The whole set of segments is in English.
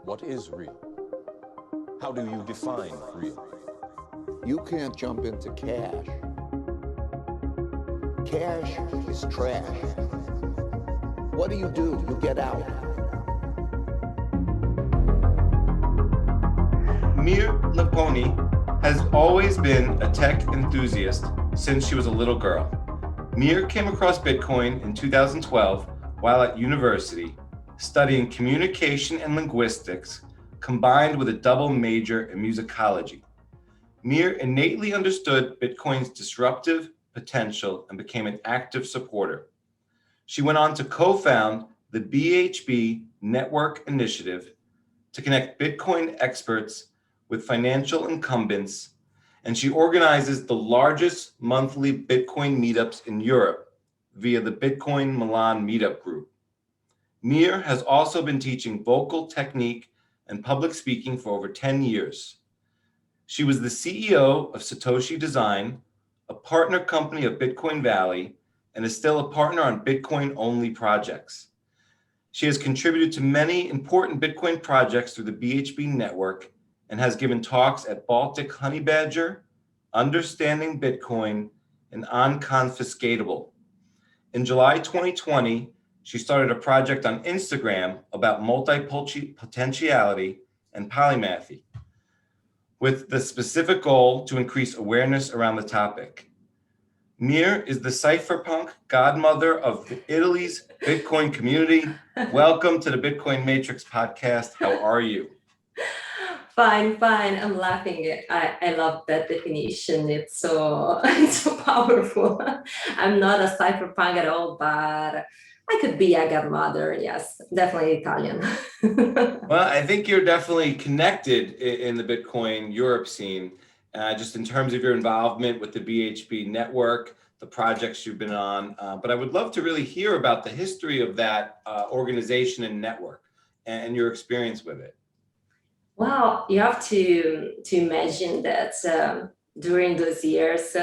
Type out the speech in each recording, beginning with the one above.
What is real? How do you define real? You can't jump into cash. Cash is trash. What do? You get out. Mir Liponi has always been a tech enthusiast since she was a little girl. Mir came across Bitcoin in 2012 while at university, studying communication and linguistics combined with a double major in musicology. Mir innately understood Bitcoin's disruptive potential and became an active supporter. She went on to co-found the BHB Network initiative to connect Bitcoin experts with financial incumbents, and she organizes the largest monthly Bitcoin meetups in Europe via the Bitcoin Milan meetup group. Mir has also been teaching vocal technique and public speaking for over 10 years. She was the CEO of Satoshi Design, a partner company of Bitcoin Valley, and is still a partner on Bitcoin-only projects. She has contributed to many important Bitcoin projects through the BHB Network and has given talks at Baltic Honey Badger, Understanding Bitcoin, and Unconfiscatable. In July 2020, she started a project on Instagram about multi-potentiality and polymathy, with the specific goal to increase awareness around the topic. Mir is the cypherpunk godmother of Italy's Bitcoin community. Welcome to the Bitcoin Matrix podcast. How are you? Fine. I'm laughing. I love that definition. It's so it's so powerful. I'm not a cypherpunk at all, but I could be a godmother. Yes, definitely Italian. Well, I think you're definitely connected in the Bitcoin Europe scene, just in terms of your involvement with the BHB network, the projects you've been on. But I would love to really hear about the history of that organization and network and your experience with it. Well, you have to imagine that during those years,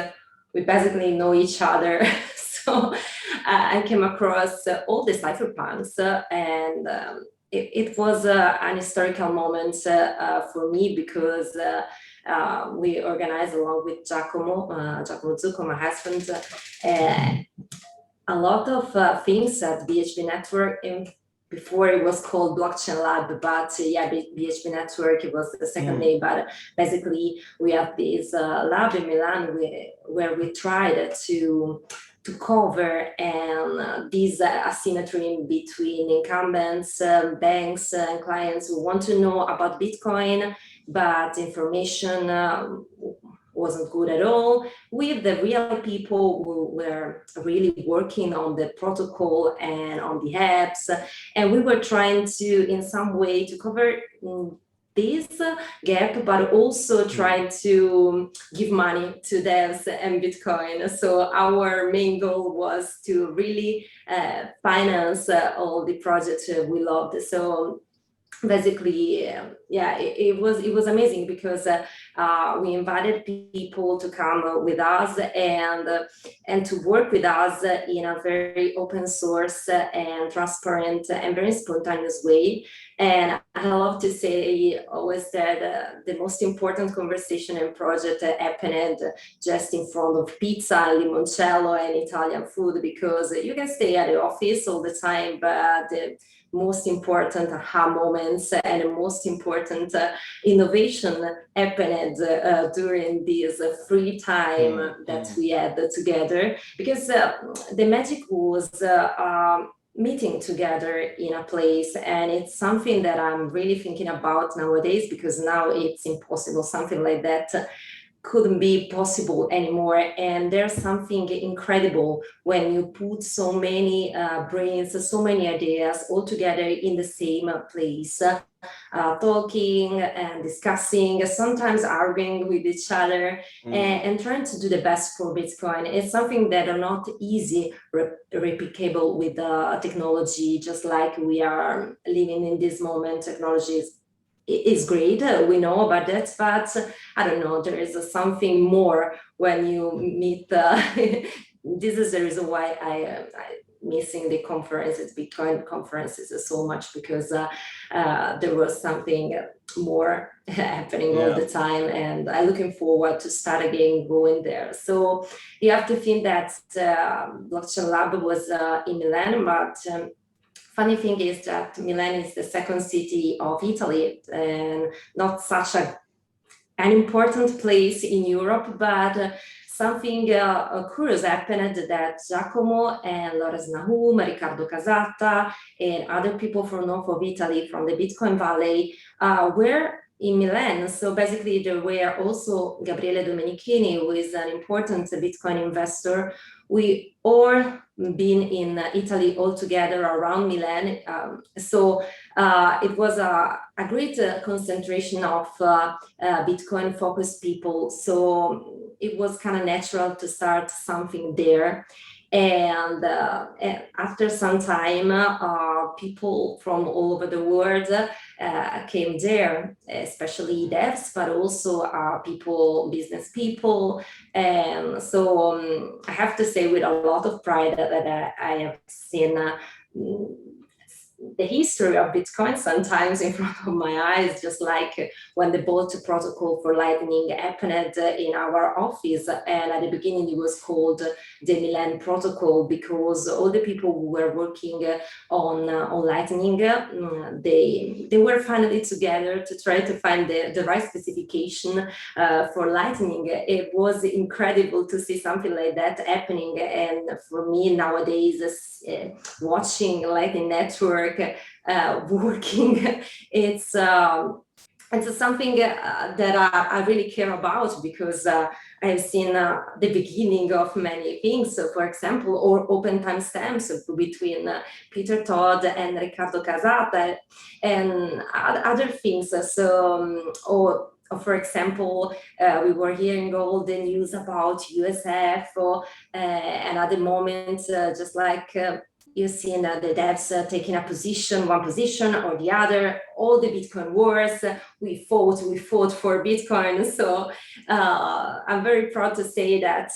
we basically know each other. So I came across all the cypherpunks, and it was an historical moment for me because we organized along with Giacomo Zucco, my husband, a lot of things at BHB Network. Before it was called Blockchain Lab, but BHB Network, it was the second name. But basically, we have this lab in Milan where we tried to cover and this asymmetry between incumbents, banks, and clients who want to know about Bitcoin, but information wasn't good at all, with the real people who were really working on the protocol and on the apps. And we were trying to, in some way, to cover this gap, but also trying to give money to devs and Bitcoin. So our main goal was to really finance all the projects we loved. So basically, it was amazing because we invited people to come with us and to work with us in a very open source and transparent and very spontaneous way. And I love to say always that the most important conversation and project happened just in front of pizza, limoncello, and Italian food, because you can stay at the office all the time, but the most important aha moments and the most important innovation happened during this free time that we had together, because the magic was meeting together in a place. And it's something that I'm really thinking about nowadays, because now it's impossible. Something like that couldn't be possible anymore. And there's something incredible when you put so many brains, so many ideas all together in the same place, talking and discussing, sometimes arguing with each other, and trying to do the best for Bitcoin. It's something that are not easy replicable with technology, just like we are living in this moment. Technology is great, we know about that, but I don't know, there is something more when you meet this is the reason why I missing the conferences, Bitcoin conferences so much, because there was something more happening all the time, and I'm looking forward to start again going there. So you have to think that Blockchain Lab was in Milan, but funny thing is that Milan is the second city of Italy, and not such an important place in Europe, but something curious happened, that Giacomo and Lorenz Nahum, Riccardo Casata, and other people from north of Italy, from the Bitcoin Valley, were in Milan. So basically there were also Gabriele Domenichini, who is an important Bitcoin investor. We all been in Italy all together around Milan. So it was a great concentration of Bitcoin focused people. So it was kind of natural to start something there. And after some time, people from all over the world came there, especially devs, but also people, business people. And so I have to say with a lot of pride that I have seen the history of Bitcoin sometimes in front of my eyes, just like when the BHB protocol for Lightning happened in our office. And at the beginning, it was called the Milan Protocol, because all the people who were working on Lightning, they were finally together to try to find the right specification for Lightning. It was incredible to see something like that happening. And for me nowadays, watching Lightning Network working, it's something that I really care about, because I've seen the beginning of many things. So for example, or open timestamps between Peter Todd and Riccardo Casata, and other things. So or for example, we were hearing all the news about USF, and at the moment, just like you've seen the devs taking a position, one position or the other, all the Bitcoin wars, we fought for Bitcoin. So I'm very proud to say that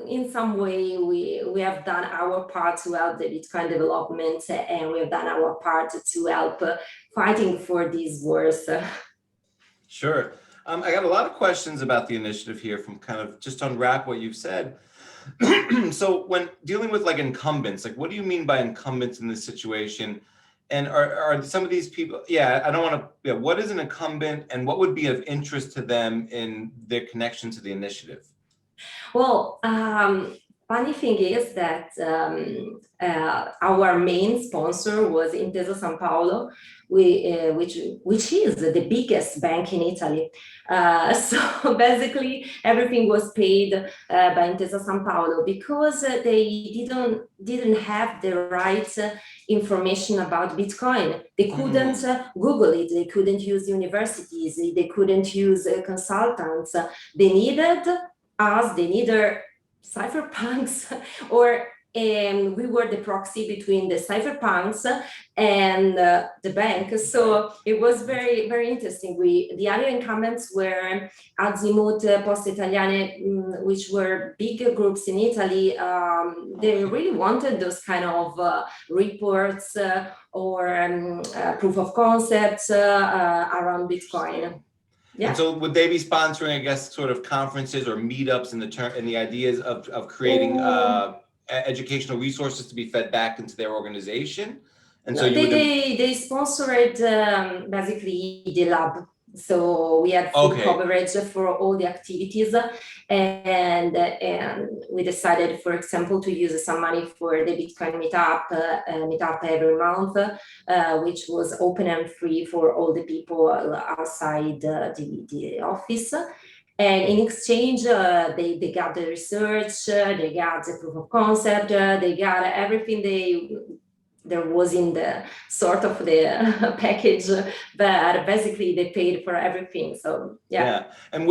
in some way we have done our part to help the Bitcoin development, and we have done our part to help fighting for these wars. Sure. I got a lot of questions about the initiative here, from kind of just to unwrap what you've said. So when dealing with like incumbents, like what do you mean by incumbents in this situation? And are some of these people, I don't want to, what is an incumbent, and what would be of interest to them in their connection to the initiative? Well, funny thing is that our main sponsor was Intesa Sanpaolo, which is the biggest bank in Italy. So basically, everything was paid by Intesa Sanpaolo, because they didn't have the right information about Bitcoin. They couldn't Google it. They couldn't use universities. They couldn't use consultants. They needed us. They needed cypherpunks, or we were the proxy between the cypherpunks and the bank. So it was very, very interesting. The other incumbents were Azimut, Poste Italiane, which were big groups in Italy. They really wanted those kind of reports or proof of concepts around Bitcoin. Yeah. And so would they be sponsoring, I guess, sort of conferences or meetups in the ideas of creating educational resources to be fed back into their organization? And so they sponsored basically the lab. So we had full coverage for all the activities, and we decided, for example, to use some money for the Bitcoin meetup every month, which was open and free for all the people outside the office. And in exchange, they got the research, they got the proof of concept, they got everything there was in the sort of the package, but basically they paid for everything. So yeah. And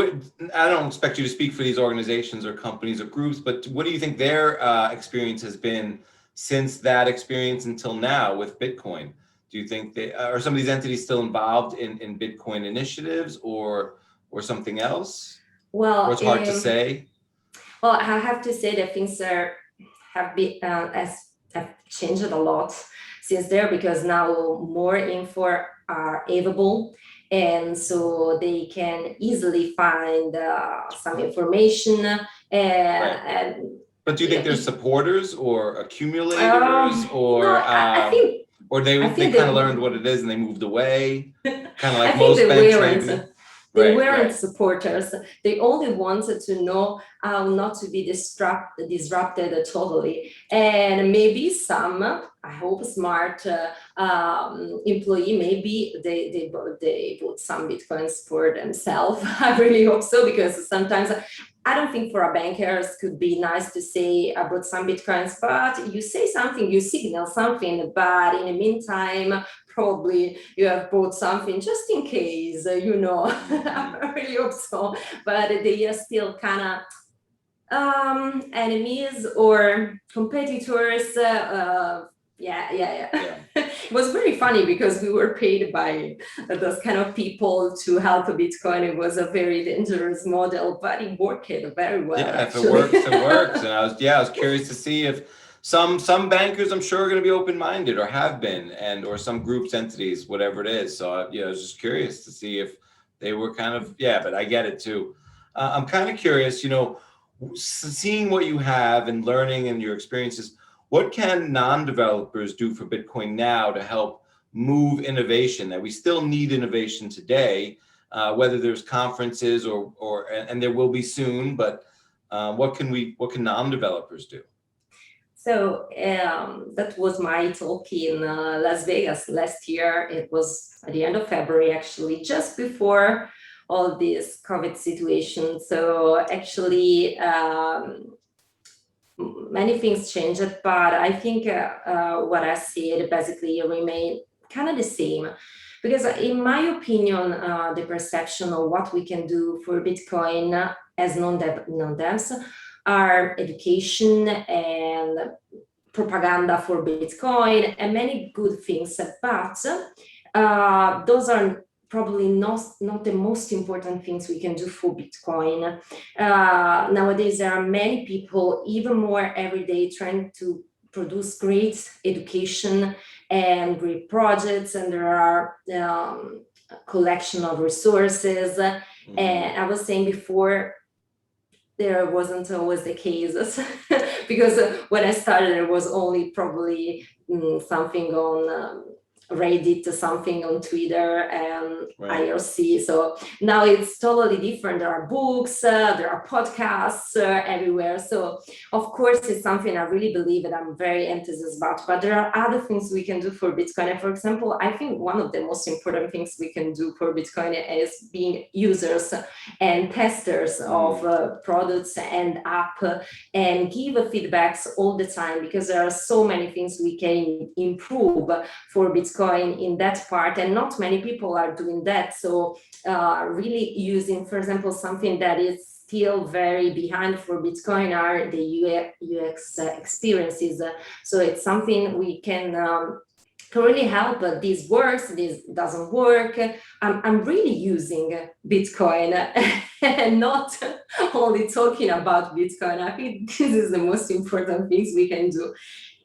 I don't expect you to speak for these organizations or companies or groups, but what do you think their experience has been since that experience until now with Bitcoin? Do you think are some of these entities still involved in Bitcoin initiatives or something else? Well, or it's hard to say. Well, I have to say that things have been as changed a lot since there, because now more info are available, and so they can easily find some information. And but do you think there's supporters or accumulators, no, I think or they kind of learned what it is and they moved away, kind of like I think most they banks weren't. maybe? They weren't supporters. They only wanted to know how not to be disrupted totally. And maybe some, I hope, smart employee, maybe they bought some Bitcoins for themselves. I really hope so, because sometimes I don't think for a bankers could be nice to say I bought some Bitcoins, but you say something, you signal something, but in the meantime, probably you have bought something just in case, I really hope so. But they are still kind of enemies or competitors. It was very funny because we were paid by those kind of people to help Bitcoin. It was a very dangerous model, but it worked very well. Yeah, actually. if it works, it works. And I was curious to see if some bankers, I'm sure, are going to be open-minded or have been, or some groups, entities, whatever it is. So I was just curious to see if they were kind of, but I get it too. I'm kind of curious, seeing what you have and learning and your experiences, what can non-developers do for Bitcoin now to help move innovation? That we still need innovation today, whether there's conferences and there will be soon, but what can non-developers do? So that was my talk in Las Vegas last year. It was at the end of February, actually, just before all this COVID situation. So actually, many things changed, but I think what I said basically remain kind of the same. Because in my opinion, the perception of what we can do for Bitcoin as non-devs are education and propaganda for Bitcoin and many good things, but those are probably not the most important things we can do for Bitcoin. Nowadays, there are many people, even more every day, trying to produce great education and great projects, and there are collection of resources. Mm-hmm. And I was saying before, there wasn't always the case because when I started, it was only probably something on Reddit, something on Twitter and IRC. So now it's totally different. There are books, there are podcasts everywhere. So of course, it's something I really believe and I'm very enthusiastic about, but there are other things we can do for Bitcoin. And for example, I think one of the most important things we can do for Bitcoin is being users and testers of products and app and give feedbacks all the time, because there are so many things we can improve for Bitcoin in that part, and not many people are doing that. So really using, for example, something that is still very behind for Bitcoin are the UX experiences. So it's something we can really help. This works, this doesn't work. I'm really using Bitcoin and not only talking about Bitcoin. I think this is the most important things we can do.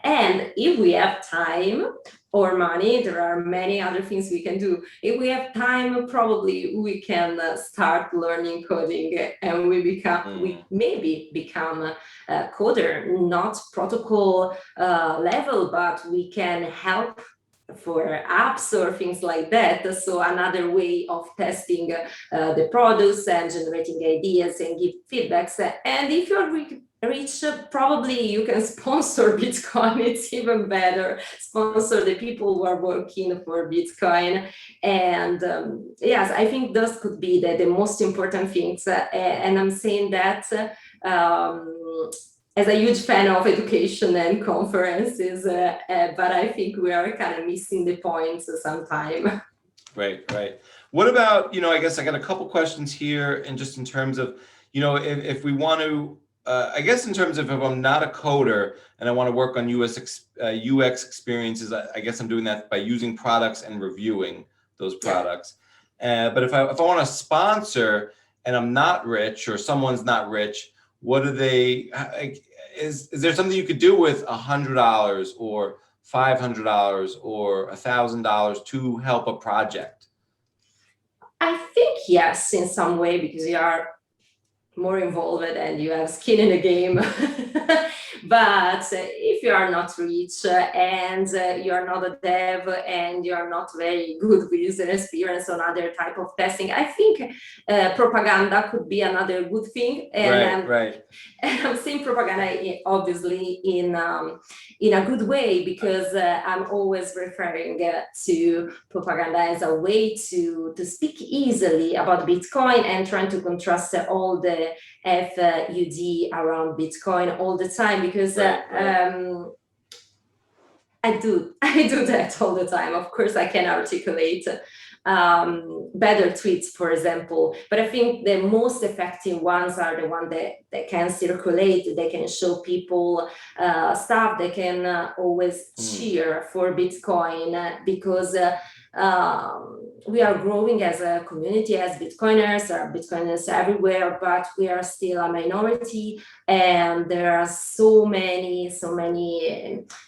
And if we have time or money, there are many other things we can do. If we have time, probably we can start learning coding, and we maybe become a coder, not protocol level, but we can help for apps or things like that. So another way of testing the products and generating ideas and give feedbacks. And if you're rich, probably you can sponsor Bitcoin. It's even better. Sponsor the people who are working for Bitcoin. And yes, I think those could be the most important things. And I'm saying that as a huge fan of education and conferences, but I think we are kind of missing the points sometimes. Right. What about, I guess I got a couple questions here, and just in terms of, if we want to, I guess in terms of if I'm not a coder and I want to work on UX experiences, I guess I'm doing that by using products and reviewing those products. But if I want to sponsor and I'm not rich, or someone's not rich, what do they, is there something you could do with $100 or $500 or $1,000 to help a project? I think yes, in some way, because you are more involved and you have skin in the game. But if you are not rich and you are not a dev and you are not very good with user experience on other type of testing, I think propaganda could be another good thing. And Right. I'm saying propaganda obviously in a good way, because I'm always referring to propaganda as a way to speak easily about Bitcoin and trying to contrast all the FUD around Bitcoin all the time, because I do that all the time. Of course, I can articulate better tweets, for example, but I think the most effective ones are the ones that can circulate, they can show people stuff, they can always cheer for Bitcoin, because we are growing as a community, as Bitcoiners. There are Bitcoiners everywhere, but we are still a minority, and there are so many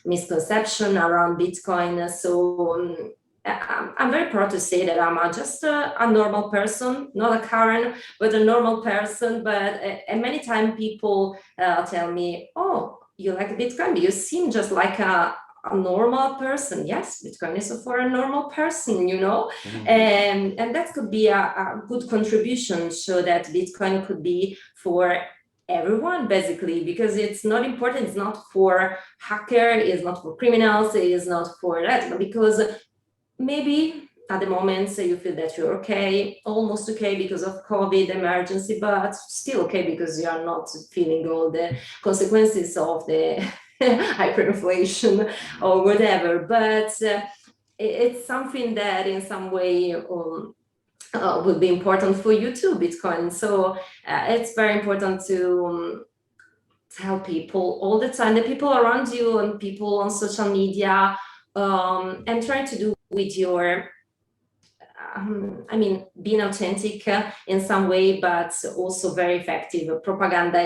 misconceptions around Bitcoin. So I'm very proud to say that I'm just a normal person, not a Karen, but a normal person. But and many times people tell me, "Oh, you like Bitcoin? You seem just like a normal person." Yes, Bitcoin is for a normal person, you know, and that could be a good contribution, so that Bitcoin could be for everyone, basically, because it's not important. It's not for hacker, it's not for criminals, it's not for that, because maybe at the moment you feel that you're okay, almost okay because of COVID emergency, but still okay because you are not feeling all the consequences of the hyperinflation or whatever. But it's something that in some way would be important for you too, Bitcoin. So it's very important to tell people all the time, the people around you and people on social media, and try to do with your being authentic in some way, but also very effective. Propaganda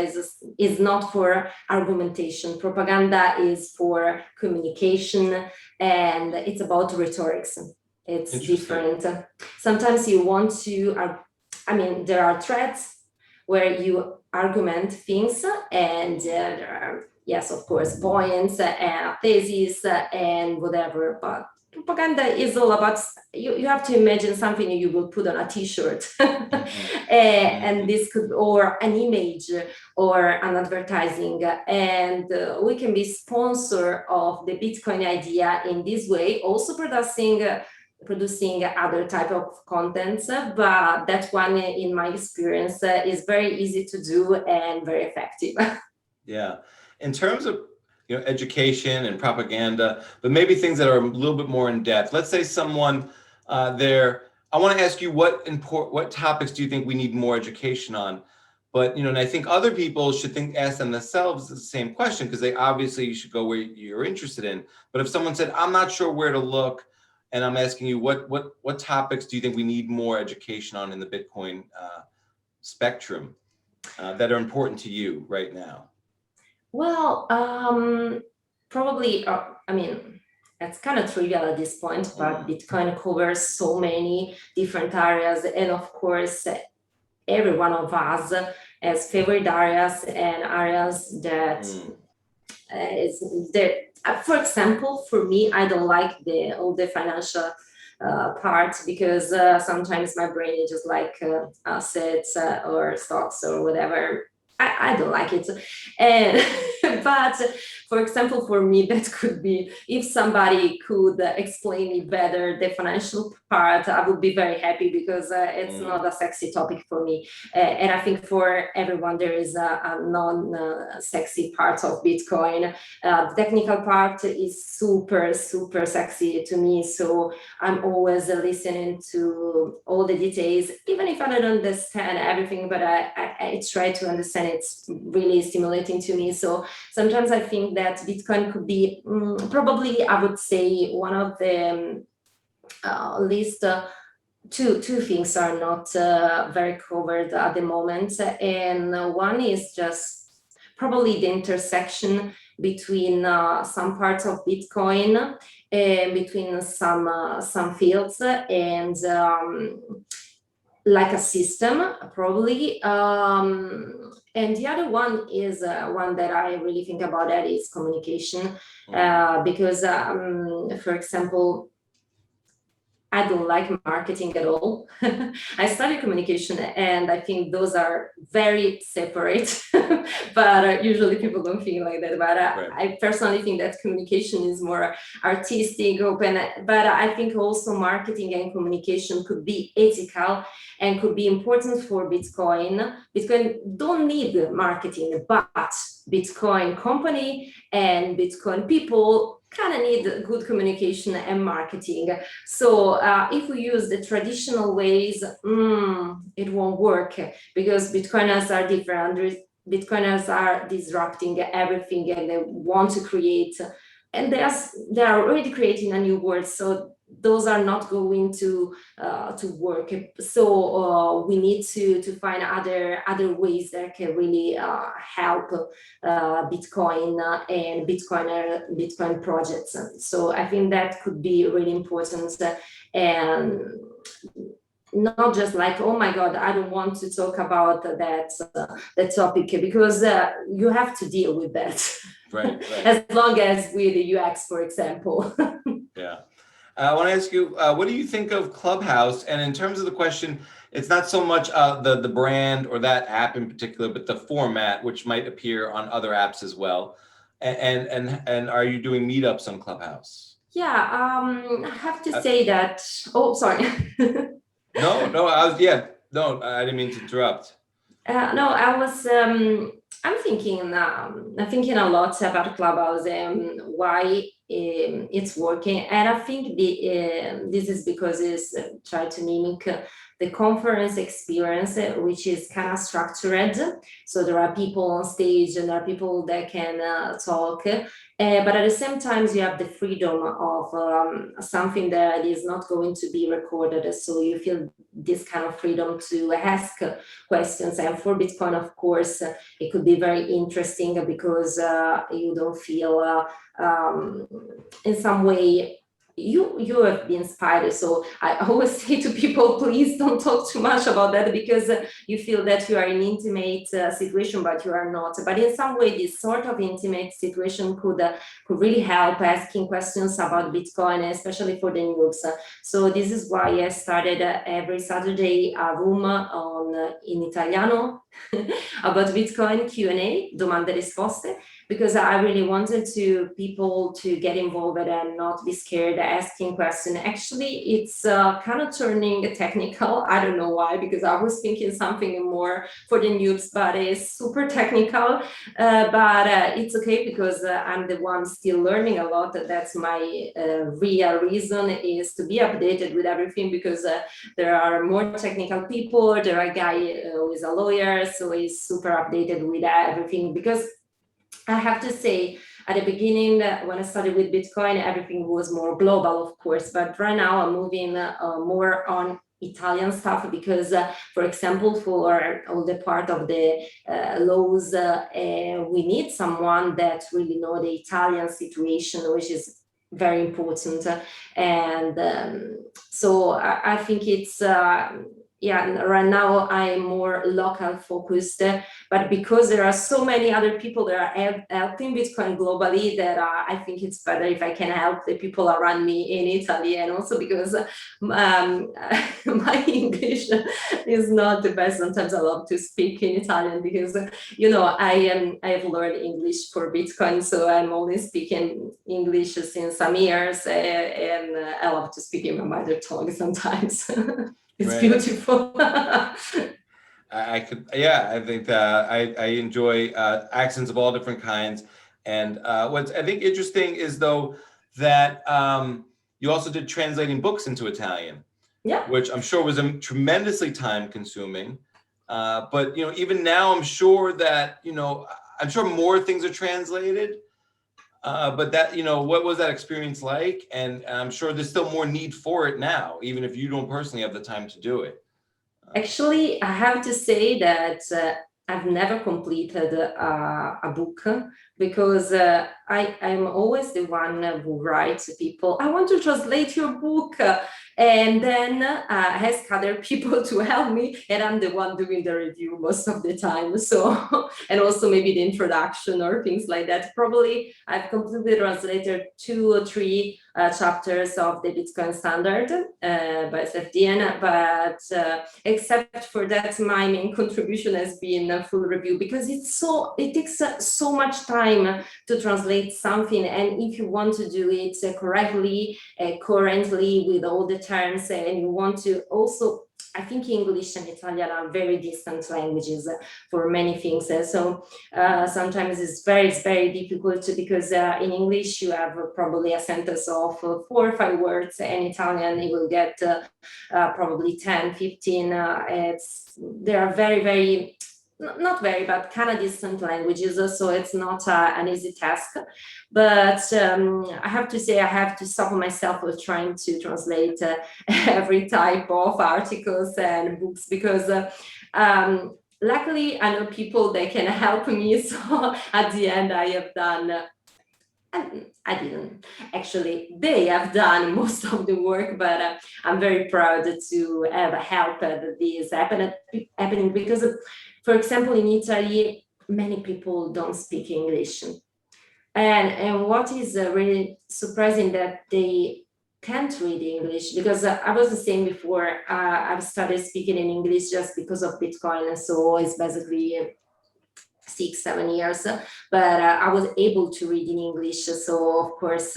is not for argumentation. Propaganda is for communication, and it's about rhetorics. It's different. Sometimes you want to, there are threads where you argument things, and there are, yes, of course, points and theses and whatever, but propaganda is all about, you have to imagine something you will put on a t-shirt and this could, or an image or an advertising, and we can be sponsor of the Bitcoin idea in this way, also producing other type of contents, but that one, in my experience, is very easy to do and very effective. Yeah, in terms of education and propaganda, but maybe things that are a little bit more in depth. Let's say someone I want to ask you what topics do you think we need more education on? But and I think other people should ask themselves the same question, because they obviously should go where you're interested in. But if someone said, "I'm not sure where to look," and I'm asking you, what topics do you think we need more education on in the Bitcoin spectrum that are important to you right now? Well, probably, it's kind of trivial at this point, but Bitcoin covers so many different areas. And of course, every one of us has favorite areas and areas that is there. For example, for me, I don't like all the financial part, because sometimes my brain is just like assets or stocks or whatever. I don't like it. And but for example, for me, that could be, if somebody could explain me better the financial part, I would be very happy, because it's not a sexy topic for me. And I think for everyone, there is a non-sexy part of Bitcoin. The technical part is super, super sexy to me. So I'm always listening to all the details, even if I don't understand everything, but I try to understand. It's really stimulating to me. So sometimes I think that Bitcoin could be probably, I would say, one of the least two things are not very covered at the moment. And one is just probably the intersection between some parts of Bitcoin, between some fields, and like a system, probably. And the other one is one that I really think about, that is communication, because, for example, I don't like marketing at all. I studied communication, and I think those are very separate, but usually people don't think like that. But Right. I personally think that communication is more artistic, open, but I think also marketing and communication could be ethical and could be important for Bitcoin. Bitcoin don't need marketing, but Bitcoin company and Bitcoin people kind of need good communication and marketing. So if we use the traditional ways, it won't work, because Bitcoiners are different. Bitcoiners are disrupting everything, and they want to create, and they are already creating a new world. So those are not going to work. So we need to find other ways that can really help Bitcoin and Bitcoin projects. So I think that could be really important, and not just like, oh my God, I don't want to talk about that topic, because you have to deal with that. Right. As long as with the UX, for example. Yeah. I want to ask you, what do you think of Clubhouse? And in terms of the question, it's not so much the brand or that app in particular, but the format, which might appear on other apps as well. And are you doing meetups on Clubhouse? Yeah, I have to say that. Oh, sorry. No, I didn't mean to interrupt. No, I was. I'm thinking a lot about Clubhouse and why it's working, and I think this is because it's trying to mimic the conference experience, which is kind of structured. So there are people on stage, and there are people that can talk, but at the same time, you have the freedom of something that is not going to be recorded. So you feel this kind of freedom to ask questions. And for Bitcoin, of course, it could be very interesting, because you don't feel in some way you have been inspired. So I always say to people, please don't talk too much about that, because you feel that you are in intimate situation, but you are not. But in some way, this sort of intimate situation could really help asking questions about Bitcoin, especially for the noobs. So this is why I started every Saturday a room in Italiano about Bitcoin Q&A, domande e risposte, because I really wanted people to get involved and not be scared asking questions. Actually, it's kind of turning technical. I don't know why, because I was thinking something more for the noobs, but it's super technical. But it's okay, because I'm the one still learning a lot. That's my real reason, is to be updated with everything, because there are more technical people. There are a guy who is a lawyer, so he's super updated with everything. Because I have to say, at the beginning, when I started with Bitcoin, everything was more global, of course. But right now, I'm moving more on Italian stuff, because, for example, for all the part of the laws, we need someone that really know the Italian situation, which is very important. And so I think it's right now I'm more local focused, but because there are so many other people that are helping Bitcoin globally, that I think it's better if I can help the people around me in Italy. And also because my English is not the best. Sometimes I love to speak in Italian, because I have learned English for Bitcoin, so I'm only speaking English since some years, and I love to speak in my mother tongue sometimes. It's Right. beautiful. I think that I enjoy accents of all different kinds. And what's I think interesting is, though, that you also did translating books into Italian, which I'm sure was tremendously time consuming. But even now, I'm sure that I'm sure more things are translated. But that, what was that experience like? And I'm sure there's still more need for it now, even if you don't personally have the time to do it. Actually, I have to say that I've never completed a book because I'm always the one who writes to people, I want to translate your book, and then ask other people to help me, and I'm the one doing the review most of the time. So, and also maybe the introduction or things like that. Probably I've completely translated 2 or 3 chapters of the Bitcoin standard by SFDN, but except for that, my main contribution has been a full review, because it takes so much time to translate something, and if you want to do it correctly, currently, with all the terms, and you want to also, I think English and Italian are very distant languages for many things. So sometimes it's very difficult, because in English you have probably a sentence of 4 or 5 words, and Italian you will get probably 10, 15. They are very, not very, but kind of distant languages, so it's not an easy task. But I have to say, I have to stop myself with trying to translate every type of articles and books, because luckily I know people that can help me. So at the end I have done, I didn't actually, they have done most of the work, but I'm very proud to have helped this happening, because for example, in Italy, many people don't speak English. And what is really surprising, that they can't read English, because I was the same before. I've started speaking in English just because of Bitcoin, so it's basically 6-7 years, but I was able to read in English, so of course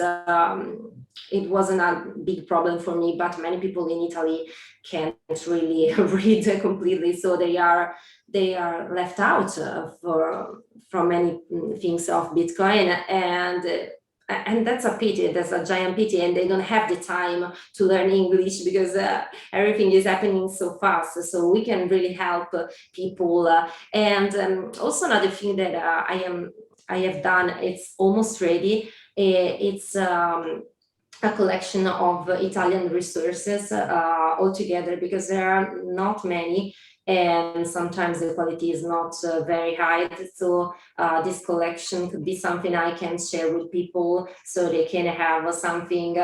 it wasn't a big problem for me. But many people in Italy can't really read completely, so they are left out from many things of Bitcoin, and that's a pity. That's a giant pity, and they don't have the time to learn English, because everything is happening so fast. So we can really help people. And also another thing that I have done, it's almost ready. It's a collection of Italian resources altogether, because there are not many, and sometimes the quality is not very high. So this collection could be something I can share with people, so they can have something.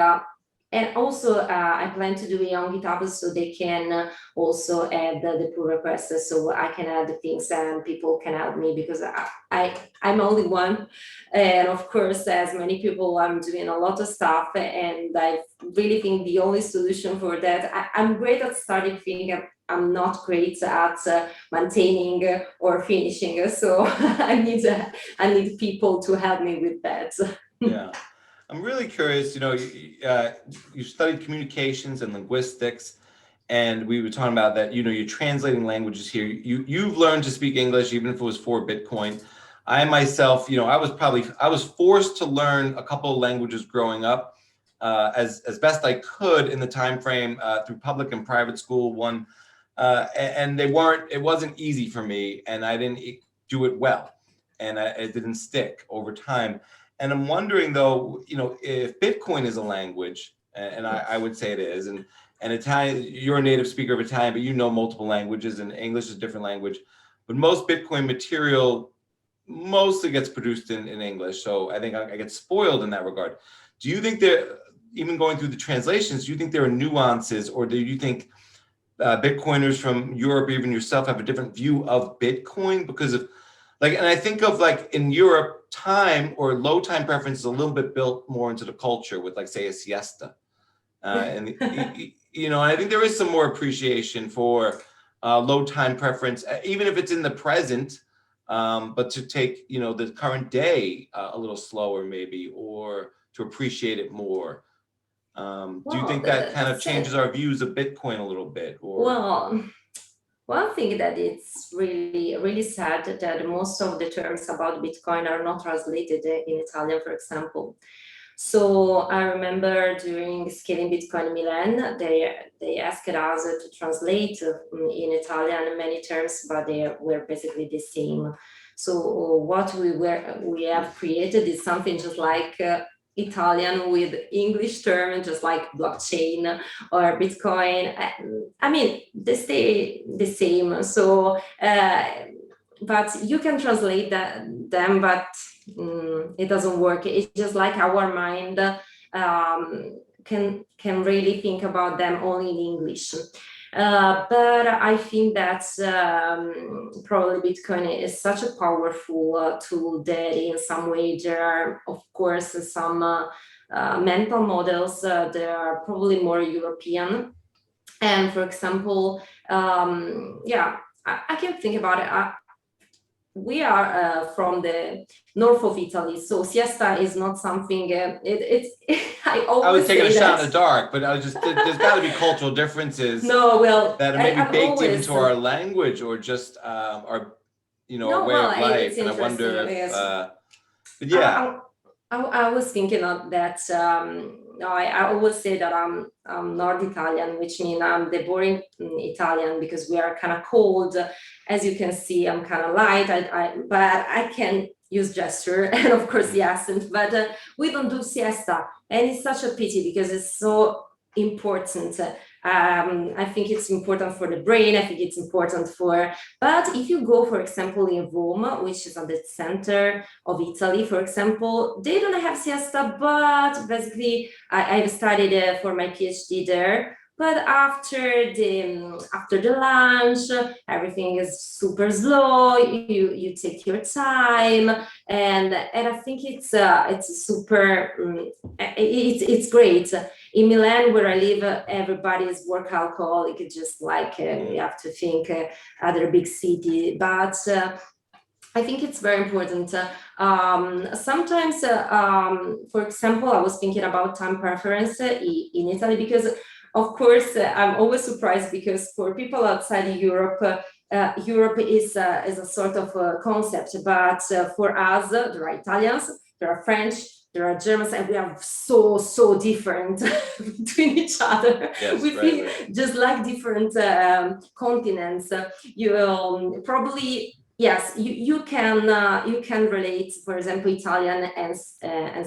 And also, I plan to do it on GitHub, so they can also add the pull requests, so I can add the things and people can help me, because I'm only one. And of course, as many people, I'm doing a lot of stuff, and I really think the only solution for that, I'm great at starting things. I'm not great at maintaining or finishing, so I need people to help me with that. Yeah. I'm really curious, you studied communications and linguistics, and we were talking about that, you're translating languages here. You've learned to speak English, even if it was for Bitcoin. I myself, I was forced to learn a couple of languages growing up, as best I could in the time frame, through public and private school. And it wasn't easy for me, and I didn't do it well, and it didn't stick over time. And I'm wondering, though, if Bitcoin is a language, and I would say it is, and Italian, you're a native speaker of Italian, but you know multiple languages, and English is a different language. But most Bitcoin material mostly gets produced in English. So I think I get spoiled in that regard. Do you think even going through the translations, do you think there are nuances, or do you think Bitcoiners from Europe, even yourself, have a different view of Bitcoin because of, and I think of in Europe, time or low time preference is a little bit built more into the culture with say a siesta. And I think there is some more appreciation for low time preference, even if it's in the present, but to take, the current day a little slower maybe, or to appreciate it more. Do you think that kind of changes our views of Bitcoin a little bit? Or? Well, one thing that it's really sad that most of the terms about Bitcoin are not translated in Italian, for example. So I remember during Scaling Bitcoin Milan, they asked us to translate in Italian many terms, but they were basically the same. So what we have created is something just like Italian with English term, just like blockchain or Bitcoin. I mean, they stay the same. So but you can translate them, but it doesn't work. It's just like our mind can really think about them only in English. But I think that probably Bitcoin is such a powerful tool that in some way there are, of course, some mental models that are probably more European. And for example, I can think about it. We are from the north of Italy, so siesta is not something. It's I would take a shot in that. the dark, but I was just there's got to be cultural differences. No, well, that are maybe I've baked always, into our language or just our no, our way well, of life. it's And I wonder if, interesting. Yes. but yeah. I was thinking of that. I always say that I'm North Italian, which means I'm the boring Italian because we are kind of cold. As you can see, I'm kind of light. But I can use gesture and of course the accent. But we don't do siesta, and it's such a pity because it's so important. I think it's important for the brain. I think it's important but if you go, for example, in Rome, which is at the center of Italy, for example, they don't have siesta, but basically I've studied for my PhD there. But after the lunch, everything is super slow. You take your time, and I think it's super. It's great. In Milan, where I live, everybody is work alcoholic. It's just like you have to think other big city, but. I think it's very important. Sometimes, for example, I was thinking about time preference in Italy because, of course, I'm always surprised because for people outside Europe, Europe is a sort of concept, but for us, there are Italians, there are French, there are Germans, and we are so different between each other. Yes, we feel just like different continents. You probably. Yes, you can relate, for example, Italian and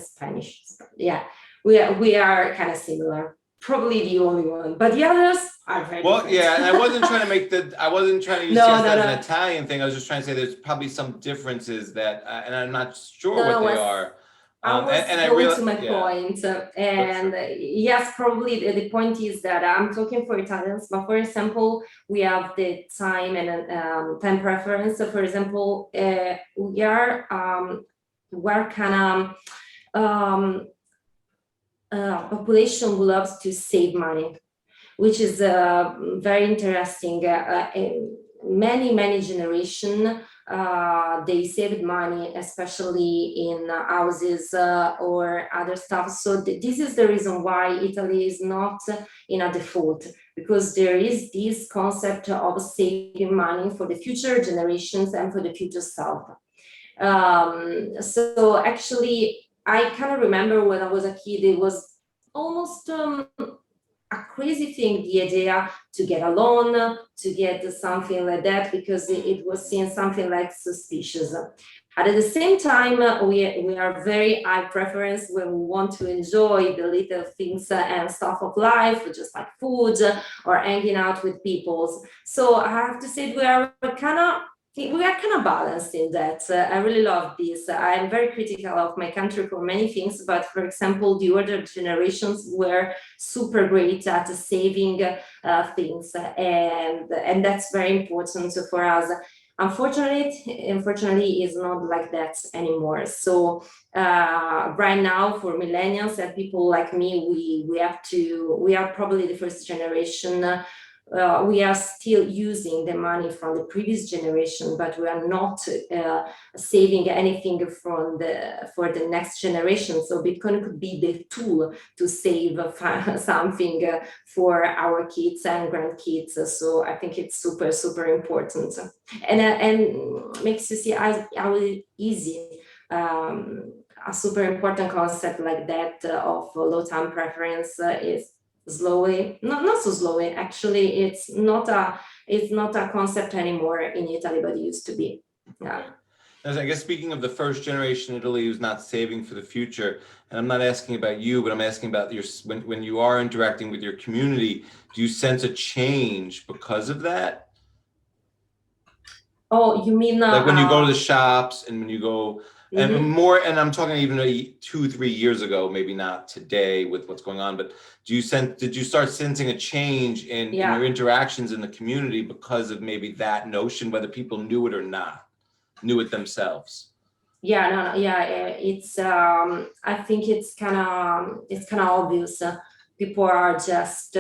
Spanish. Yeah, we are kind of similar. Probably the only one, but the others are very different. Yeah, and I wasn't trying to use siesta as an Italian thing. I was just trying to say there's probably some differences that, and I'm not sure what they are. I was going to my point, and yes, probably the point is that I'm talking for Italians, but for example, we have the time and time preference. So for example, we're kind of population who loves to save money, which is very interesting. Many generations. They saved money, especially in houses or other stuff. So this is the reason why Italy is not in a default, because there is this concept of saving money for the future generations and for the future self. So actually, I kind of remember when I was a kid, it was almost a crazy thing, the idea to get a loan, to get something like that, because it was seen something like suspicious. And at the same time, we are very high preference when we want to enjoy the little things and stuff of life, just like food or hanging out with people. So I have to say we are kind of balanced in that. I really love this. I'm very critical of my country for many things, but for example, the older generations were super great at saving things, and that's very important for us. Unfortunately, it's not like that anymore. So right now, for millennials and people like me, we are probably the first generation. We are still using the money from the previous generation, but we are not saving anything for the next generation. So Bitcoin could be the tool to save something for our kids and grandkids. So I think it's super important, and makes you see how easy. A super important concept like that of low time preference is slowly, not so slowly. Actually, it's not a concept anymore in Italy, but it used to be. Yeah. As I guess speaking of the first generation Italy who's not saving for the future, and I'm not asking about you, but I'm asking about when you are interacting with your community, do you sense a change because of that? Oh, you mean Like when you go to the shops and when you go and mhm. more, and I'm talking even 2-3 years ago, maybe not today with what's going on, but did you start sensing a change in your Yeah. interactions in the community because of maybe that notion, whether people knew it or not, knew it themselves? Yeah, no, yeah, it's I think it's kind of obvious. People are just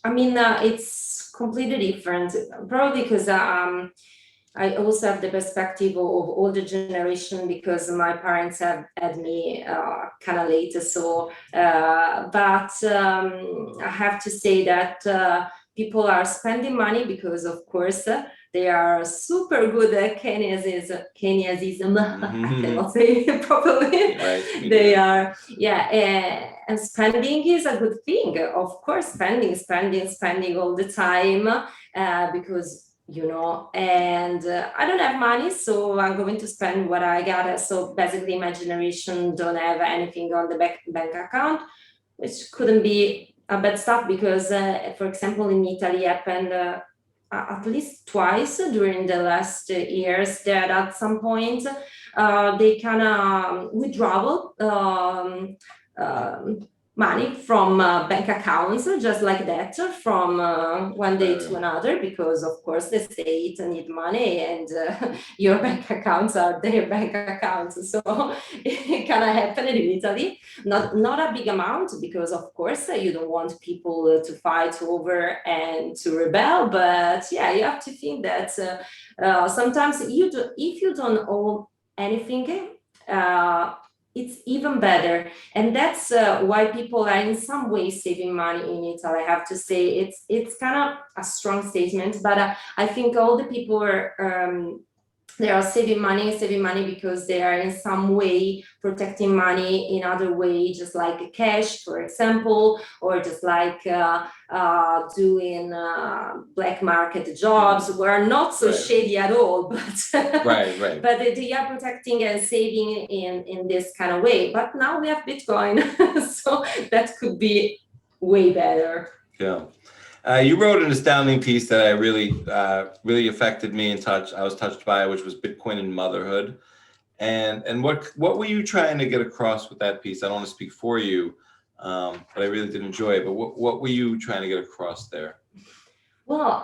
I mean, it's completely different, probably because I also have the perspective of older generation because my parents have had me kind of late. So, but I have to say that people are spending money because, of course, they are super good at Keynesianism. I cannot say it properly. Right. They are, yeah, and spending is a good thing. Of course, spending all the time because and I don't have money, so I'm going to spend what I got. So basically my generation don't have anything on the bank account, which couldn't be a bad stuff because for example in Italy happened at least twice during the last years that at some point they kind of withdraw money from bank accounts just like that from one day to another because of course the state need money and your bank accounts are their bank accounts, so it kind of happened in Italy. Not a big amount because of course you don't want people to fight over and to rebel, but yeah, you have to think that sometimes if you don't owe anything, it's even better, and that's why people are in some way saving money in Italy. I have to say it's kind of a strong statement, but I think all the people are they are saving money because they are in some way protecting money in other way, just like cash, for example, or just like doing black market jobs were not so shady at all, but right. but they are protecting and saving in this kind of way. But now we have Bitcoin, so that could be way better. Yeah. You wrote an astounding piece that I really affected me and I was touched by, which was Bitcoin and motherhood. And what were you trying to get across with that piece? I don't want to speak for you, but I really did enjoy it. But what were you trying to get across there? Well,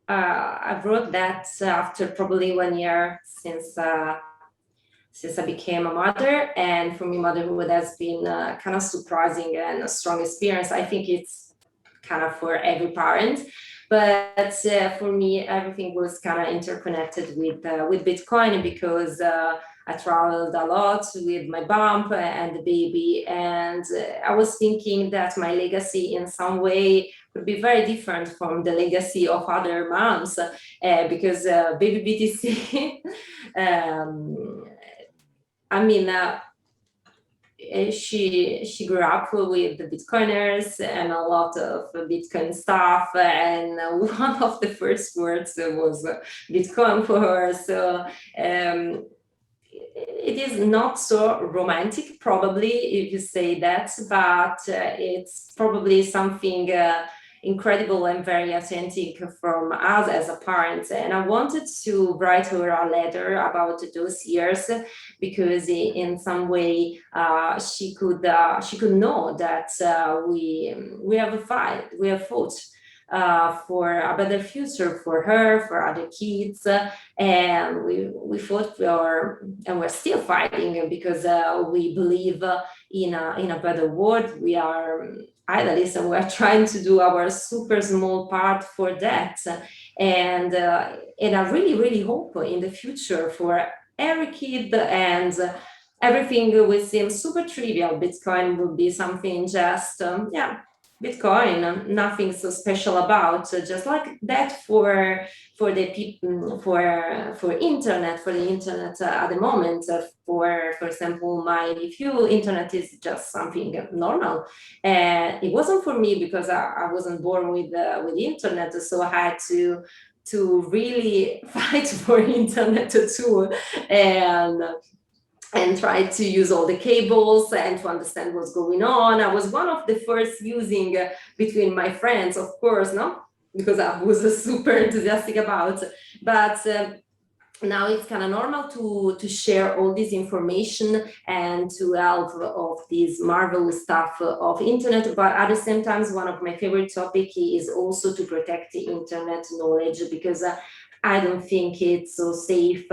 I wrote that after probably 1 year since I became a mother, and for me, motherhood has been kind of surprising and a strong experience. I think it's kind of for every parent, but for me, everything was kind of interconnected with Bitcoin because I traveled a lot with my bump and the baby, and I was thinking that my legacy in some way could be very different from the legacy of other moms because baby BTC. I mean, she grew up with the Bitcoiners and a lot of Bitcoin stuff, and one of the first words was Bitcoin for her. So it is not so romantic, probably, if you say that, but it's probably something incredible and very authentic from us as a parent. And I wanted to write her a letter about those years because in some way she could know that we have fought for a better future for her, for other kids, and we fought for, and we're still fighting because we believe in a better world. We are idealists and we're trying to do our super small part for that, and I really hope in the future for every kid, and everything will seem super trivial. Bitcoin will be something just Bitcoin, nothing so special about, just like that for the people, for internet, for the internet at the moment. For example, my nephew, internet is just something normal. It wasn't for me because I wasn't born with internet, so I had to really fight for internet too, and try to use all the cables and to understand what's going on. I was one of the first using between my friends, of course, no? because I was super enthusiastic about. But now it's kind of normal to share all this information and to help of this marvelous stuff of internet. But at the same time, one of my favorite topic is also to protect the internet knowledge, because I don't think it's so safe.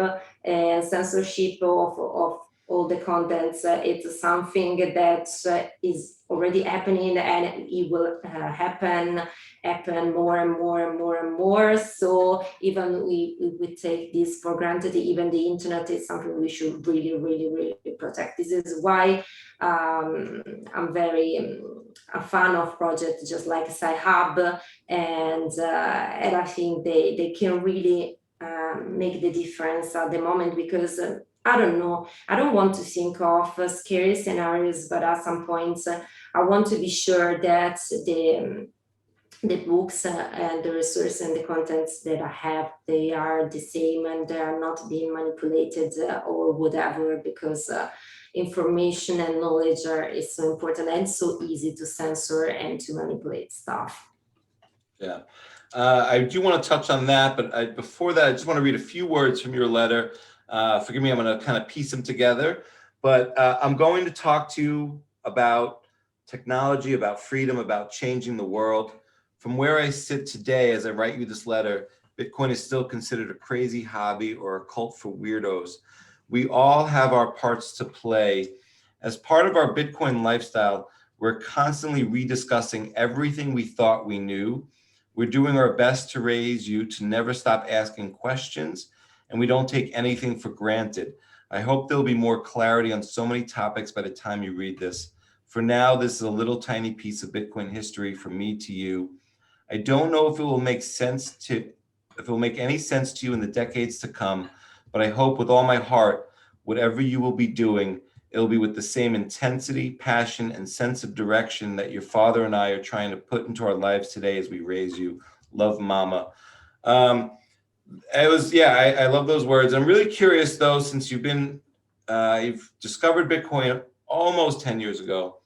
Censorship of all the contents, it's something that is already happening, and it will happen more and more and more and more. So even we take this for granted, even the internet is something we should really, really, really protect. This is why I'm very a fan of projects just like Sci-Hub, and I think they can really make the difference at the moment, because I don't know, I don't want to think of scary scenarios, but at some points I want to be sure that the books and the resources and the contents that I have, they are the same and they are not being manipulated or whatever, because information and knowledge is so important and so easy to censor and to manipulate stuff. Yeah, I do want to touch on that, but before that, I just want to read a few words from your letter. Forgive me, I'm going to kind of piece them together, but I'm going to talk to you about technology, about freedom, about changing the world. From where I sit today, as I write you this letter, Bitcoin is still considered a crazy hobby or a cult for weirdos. We all have our parts to play. As part of our Bitcoin lifestyle, we're constantly rediscussing everything we thought we knew. We're doing our best to raise you to never stop asking questions, and we don't take anything for granted. I hope there'll be more clarity on so many topics by the time you read this. For now, this is a little tiny piece of Bitcoin history from me to you. I don't know if it will make any sense to you in the decades to come, but I hope with all my heart, whatever you will be doing, it'll be with the same intensity, passion, and sense of direction that your father and I are trying to put into our lives today as we raise you. Love, Mama. I love those words. I'm really curious though, since you've discovered Bitcoin almost 10 years ago,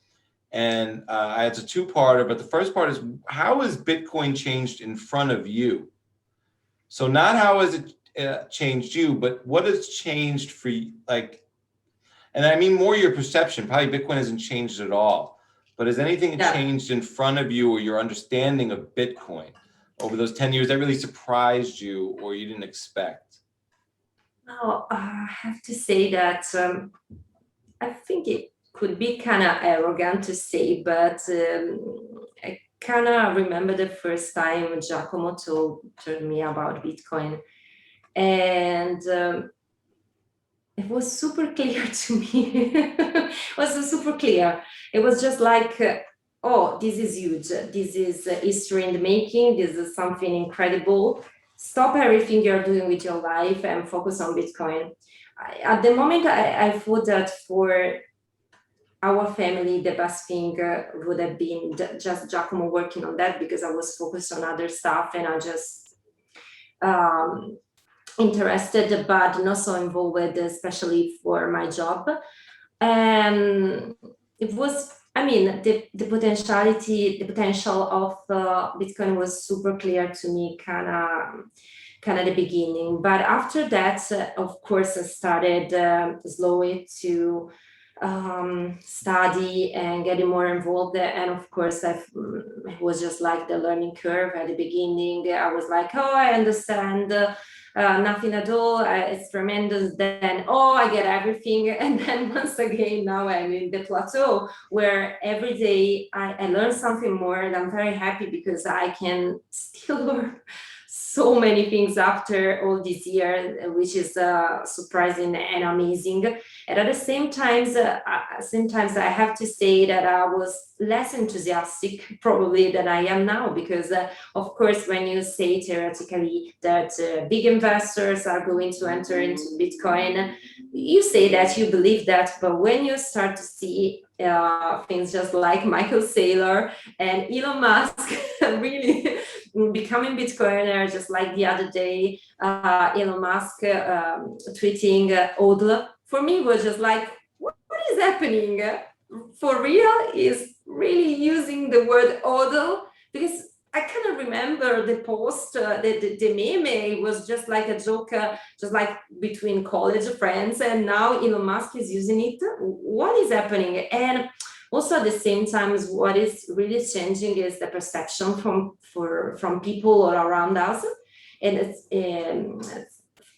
and it's a two-parter, but the first part is, how has Bitcoin changed in front of you? So not how has it changed you, but what has changed for you, and I mean more your perception. Probably Bitcoin hasn't changed at all, but has anything changed in front of you or your understanding of Bitcoin over those 10 years that really surprised you or you didn't expect? Now, I have to say that I think it could be kind of arrogant to say, but I kind of remember the first time Giacomo told me about Bitcoin, and it was super clear to me. It was super clear. It was just like, oh, this is huge. This is history in the making. This is something incredible. Stop everything you're doing with your life and focus on Bitcoin. At the moment, I thought that for our family, the best thing would have been just Giacomo working on that, because I was focused on other stuff and I just interested but not so involved, especially for my job. And it was, I mean, the potential of Bitcoin was super clear to me, kind of the beginning. But after that, of course, I started slowly to study and getting more involved. And of course, it was just like the learning curve at the beginning. I was like, oh, I understand nothing at all. It's tremendous. Then, oh, I get everything. And then once again, now I'm in the plateau where every day I learn something more, and I'm very happy because I can still learn so many things after all these years, which is surprising and amazing. And at the same time, sometimes I have to say that I was less enthusiastic probably than I am now, because of course, when you say theoretically that big investors are going to enter into Bitcoin, you say that you believe that, but when you start to see things just like Michael Saylor and Elon Musk really becoming Bitcoiner, just like the other day, Elon Musk tweeting "ODL," for me was just like, what is happening? For real? Is really using the word "ODL"? Because I kind of remember the post, the meme. It was just like a joke, just like between college friends. And now Elon Musk is using it. What is happening? And also at the same time, what is really changing is the perception from people all around us. And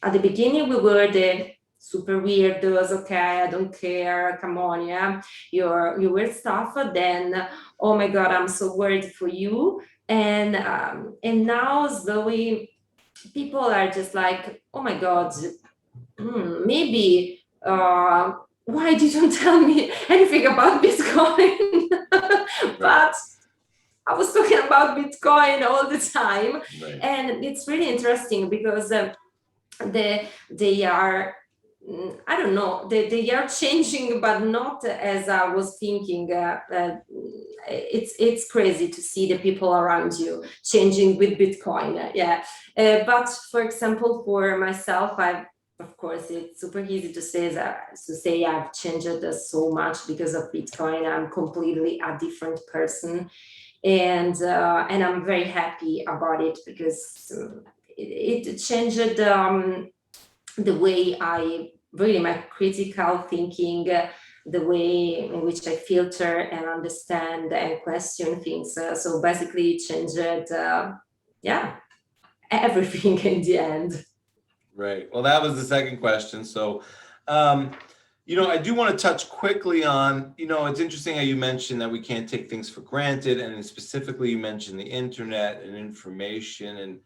at the beginning, we were the super weirdos. Okay, I don't care. Come on, yeah, your weird stuff. Then, oh my God, I'm so worried for you. And now slowly people are just like, oh my God, maybe why didn't tell me anything about Bitcoin? But I was talking about Bitcoin all the time. Right. And it's really interesting because they are, I don't know, they are changing, but not as I was thinking. It's crazy to see the people around you changing with Bitcoin. Yeah. But for example, for myself, of course, it's super easy to say I've changed so much because of Bitcoin. I'm completely a different person, and I'm very happy about it because it changed the way my critical thinking, the way in which I filter and understand and question things. So basically, it changed, everything in the end. Right. Well, that was the second question. So, I do want to touch quickly on, it's interesting how you mentioned that we can't take things for granted. And specifically, you mentioned the internet and information.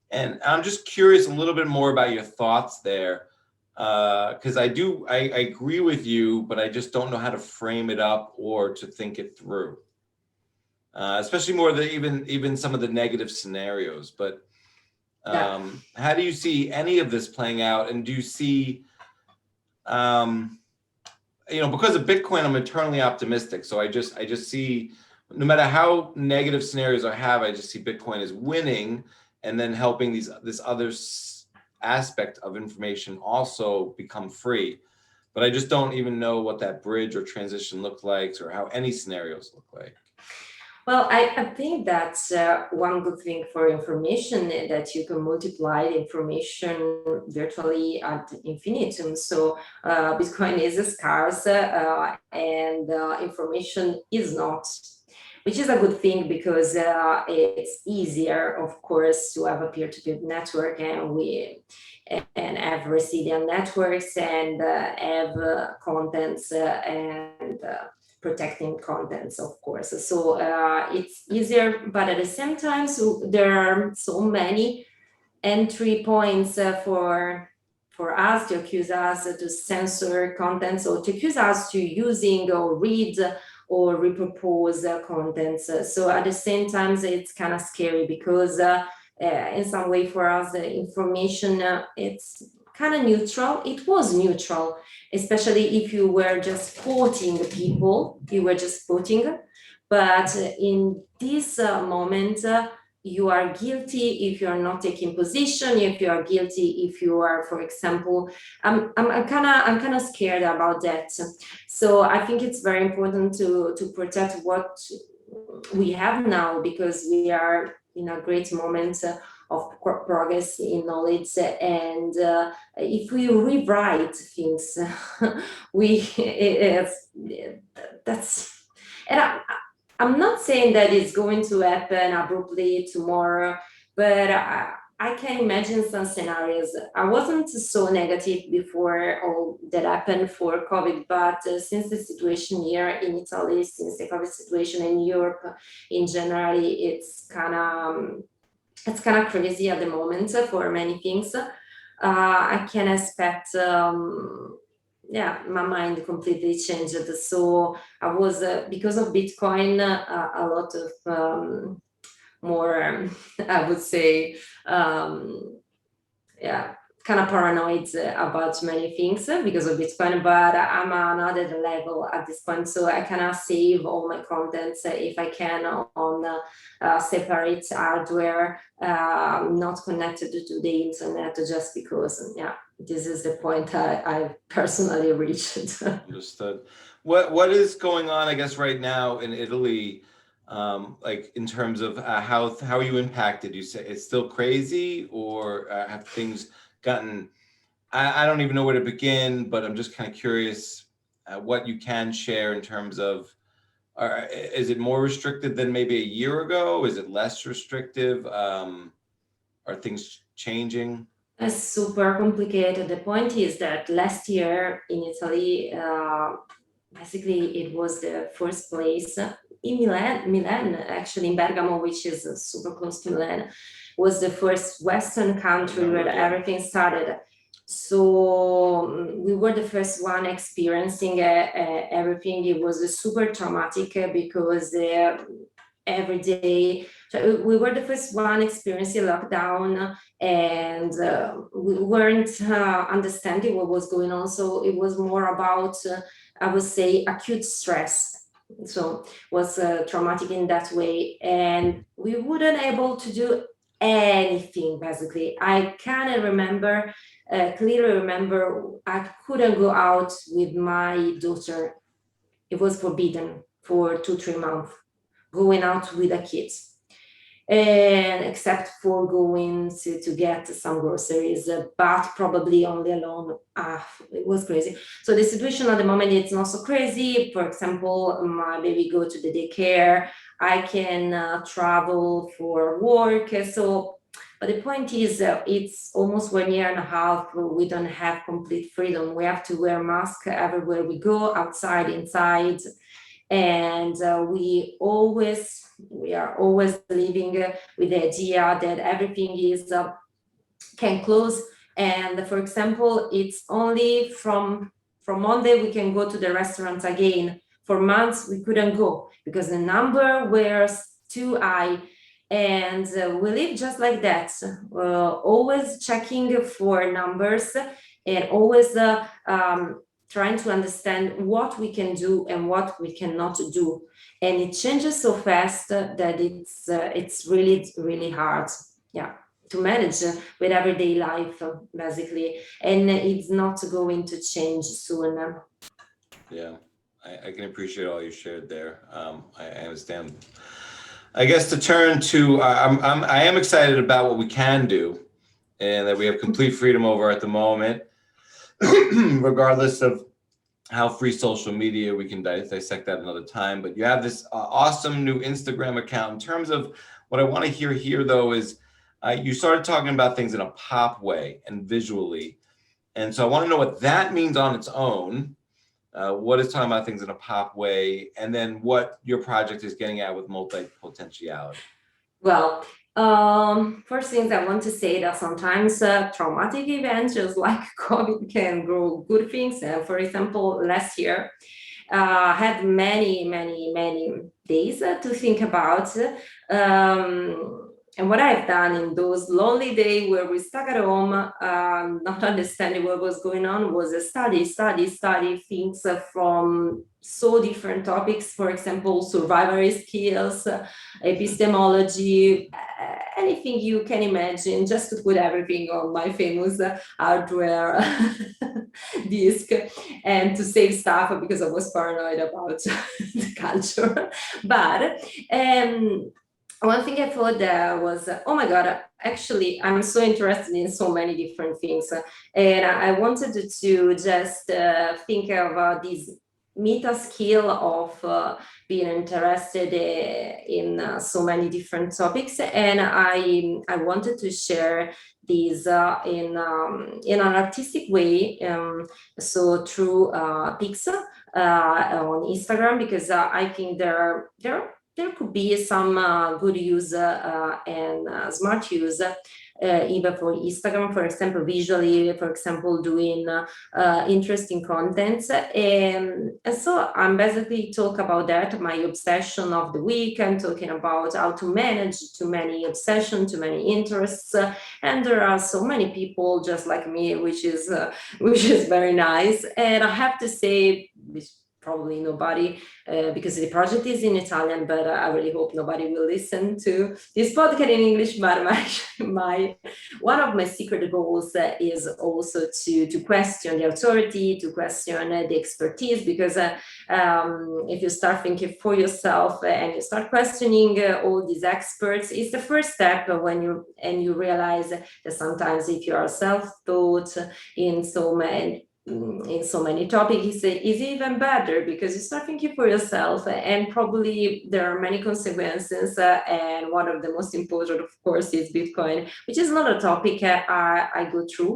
And I'm just curious a little bit more about your thoughts there. Because I agree with you, but I just don't know how to frame it up or to think it through. Especially more even some of the negative scenarios. But how do you see any of this playing out? And do you see, because of Bitcoin, I'm eternally optimistic. So I just see, no matter how negative scenarios I have, I just see Bitcoin as winning, and then helping this other aspect of information also become free. But I just don't even know what that bridge or transition looks like, or how any scenarios look like. Well, I think that's one good thing for information, that you can multiply the information virtually ad infinitum. So Bitcoin is scarce, and information is not, which is a good thing because it's easier, of course, to have a peer-to-peer network, and have resilient networks, and have contents and protecting contents, of course. So it's easier, but at the same time, so there are so many entry points for us to accuse us to censor contents, or to accuse us to using or read or repurpose contents. So at the same time, it's kind of scary because in some way for us, the information, it's kind of neutral. It was neutral, especially if you were just quoting people, you were just quoting. But in this moment, you are guilty if you are not taking position, if you are guilty if you are, for example, I'm kind of scared about that. So I think it's very important to protect what we have now, because we are in a great moment of progress in knowledge, and if we rewrite things, that's, and I'm not saying that it's going to happen abruptly tomorrow, but I can imagine some scenarios. I wasn't so negative before all that happened for COVID, but since the situation here in Italy, since the COVID situation in Europe in general, it's kind of crazy at the moment for many things. I can expect, my mind completely changed. So I was, because of Bitcoin, a lot of more, I would say, kind of paranoid about many things because of Bitcoin, but I'm another level at this point. So I cannot save all my contents if I can on separate hardware, not connected to the internet, just because, this is the point I personally reached. Understood. What is going on, I guess, right now in Italy? Like in terms of how are you impacted? You say it's still crazy, or have things gotten? I don't even know where to begin, but I'm just kind of curious what you can share in terms of. Is it more restricted than maybe a year ago? Is it less restrictive? Are things changing? It's super complicated. The point is that last year in Italy, basically it was the first place in Milan actually in Bergamo, which is super close to Milan, was the first Western country where everything started. So we were the first one experiencing everything. It was super traumatic because every day. So we were the first one experiencing lockdown, and we weren't understanding what was going on. So it was more about, I would say, acute stress. So was traumatic in that way, and we weren't able to do anything. Basically, I kind of remember, clearly remember, I couldn't go out with my daughter. It was forbidden for 2-3 months going out with the kids, and except for going to get some groceries, but probably only alone. It was crazy. So the situation at the moment, it's not so crazy. For example, my baby go to the daycare, I can travel for work. So, but the point is, it's almost 1.5 years we don't have complete freedom. We have to wear masks everywhere we go, outside, inside, and we are always living with the idea that everything is can close. And for example, it's only from Monday we can go to the restaurant again. For months we couldn't go because the number was too high, and we live just like that, always checking for numbers, and always trying to understand what we can do and what we cannot do. And it changes so fast that it's really hard, yeah, to manage with everyday life, basically. And it's not going to change soon. Yeah, I can appreciate all you shared there. I understand. I guess to turn to, I am excited about what we can do, and that we have complete freedom over at the moment, regardless of how free social media, we can dissect that another time. But you have this awesome new Instagram account. In terms of what I want to hear here, though, is you started talking about things in a pop way and visually. And so I want to know what that means on its own. What is talking about things in a pop way, and then what your project is getting at with multi-potentiality. Well, first things I want to say that sometimes traumatic events, just like COVID, can grow good things. For example, last year, I had many days to think about. And what I've done in those lonely days where we stuck at home, not understanding what was going on, was study things from so different topics. For example, survival skills, epistemology, anything you can imagine, just to put everything on my famous hardware disk, and to save stuff because I was paranoid about the culture. But one thing I thought was, oh my God, actually, I'm so interested in so many different things. And I wanted to just think of this meta skill of being interested in so many different topics. And I wanted to share these in an artistic way, so through pics on Instagram, because I think there could be some good use and smart use, even for Instagram, for example, visually, for example, doing interesting content. And so I'm basically talk about that, my obsession of the week. I'm talking about how to manage too many obsession, too many interests. And there are so many people just like me, which is very nice. And I have to say, probably nobody, because the project is in Italian, but I really hope nobody will listen to this podcast in English. But one of my secret goals is also to question the authority, to question the expertise, because if you start thinking for yourself and you start questioning all these experts, it's the first step when you realize that sometimes if you are self-taught in so many topics, is even better, because you start thinking for yourself, and probably there are many consequences, and one of the most important, of course, is Bitcoin, which is not a topic I go through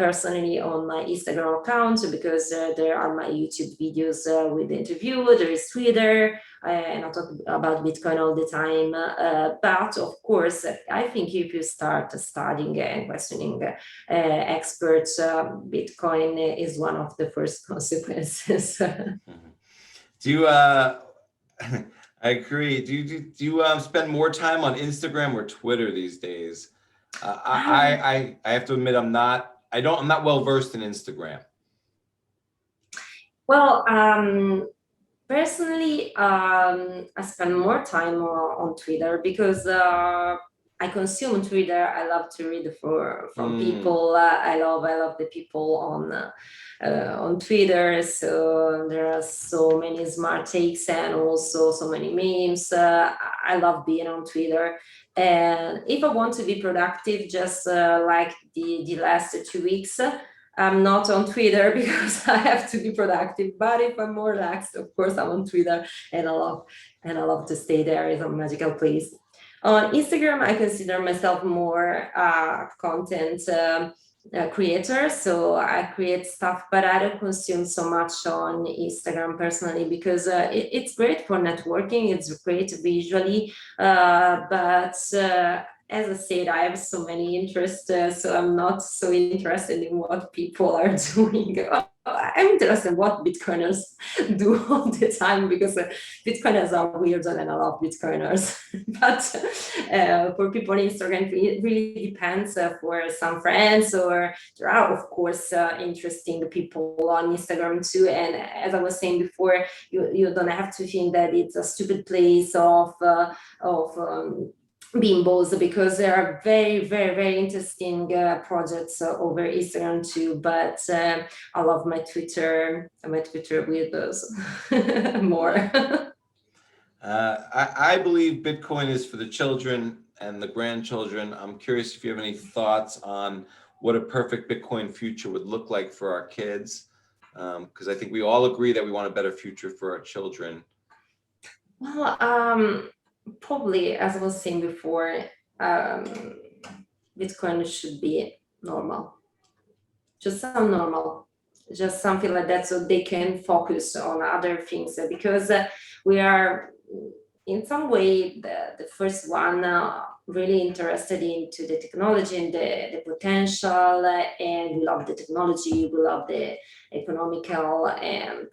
personally on my Instagram account, because there are my YouTube videos with the interview, there is Twitter, and I talk about Bitcoin all the time. But of course, I think if you start studying and questioning experts, Bitcoin is one of the first consequences. Do you, I agree. Do you spend more time on Instagram or Twitter these days? I have to admit, I'm not well versed in Instagram. Well, personally, I spend more time on Twitter, because I consume Twitter. I love to read from people. I love the people on Twitter. So there are so many smart takes and also so many memes. I love being on Twitter. And if I want to be productive, just like the last 2 weeks, I'm not on Twitter because I have to be productive. But if I'm more relaxed, of course, I'm on Twitter, and I love to stay there. It's a magical place. On Instagram, I consider myself more content creator. So I create stuff, but I don't consume so much on Instagram personally, because it's great for networking. It's great visually, but as I said, I have so many interests, so I'm not so interested in what people are doing. I'm interested in what Bitcoiners do all the time, because Bitcoiners are weird and I love Bitcoiners. But for people on Instagram, it really depends. For some friends, or there are, of course, interesting people on Instagram too. And as I was saying before, you don't have to think that it's a stupid place of bimbos, because there are very, very, very interesting projects over Instagram too. But I love my Twitter weirdos more. I believe Bitcoin is for the children and the grandchildren. I'm curious if you have any thoughts on what a perfect Bitcoin future would look like for our kids, because I think we all agree that we want a better future for our children. Well, probably, as I was saying before, Bitcoin should be normal, just something like that, so they can focus on other things, because we are in some way the first one really interested into the technology and the potential, and we love the technology, we love the economical and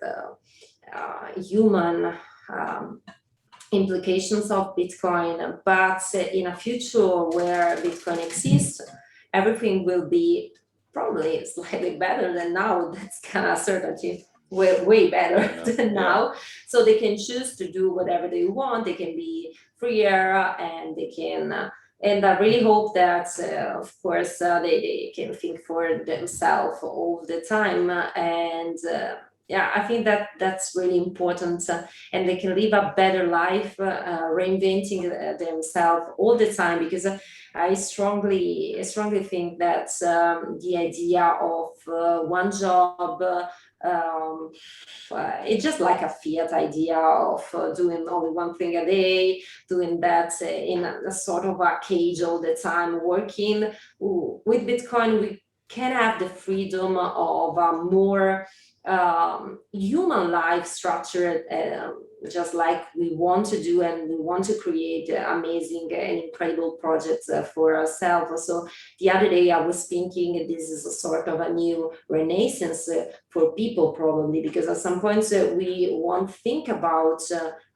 human implications of Bitcoin. But in a future where Bitcoin exists, everything will be probably slightly better than now. That's kind of certainty. Way better than now. So they can choose to do whatever they want. They can be freer, and they can. And I really hope that, of course, they can think for themselves all the time. And yeah, I think that's really important, and they can live a better life, reinventing themselves all the time. Because I strongly think that the idea of one job, it's just like a fiat idea of doing only one thing a day, doing that in a sort of a cage all the time, working. With Bitcoin, we can have the freedom of a more human life structure, just like we want to do, and we want to create amazing and incredible projects for ourselves. So the other day I was thinking this is a sort of a new renaissance for people, probably, because at some point we won't think about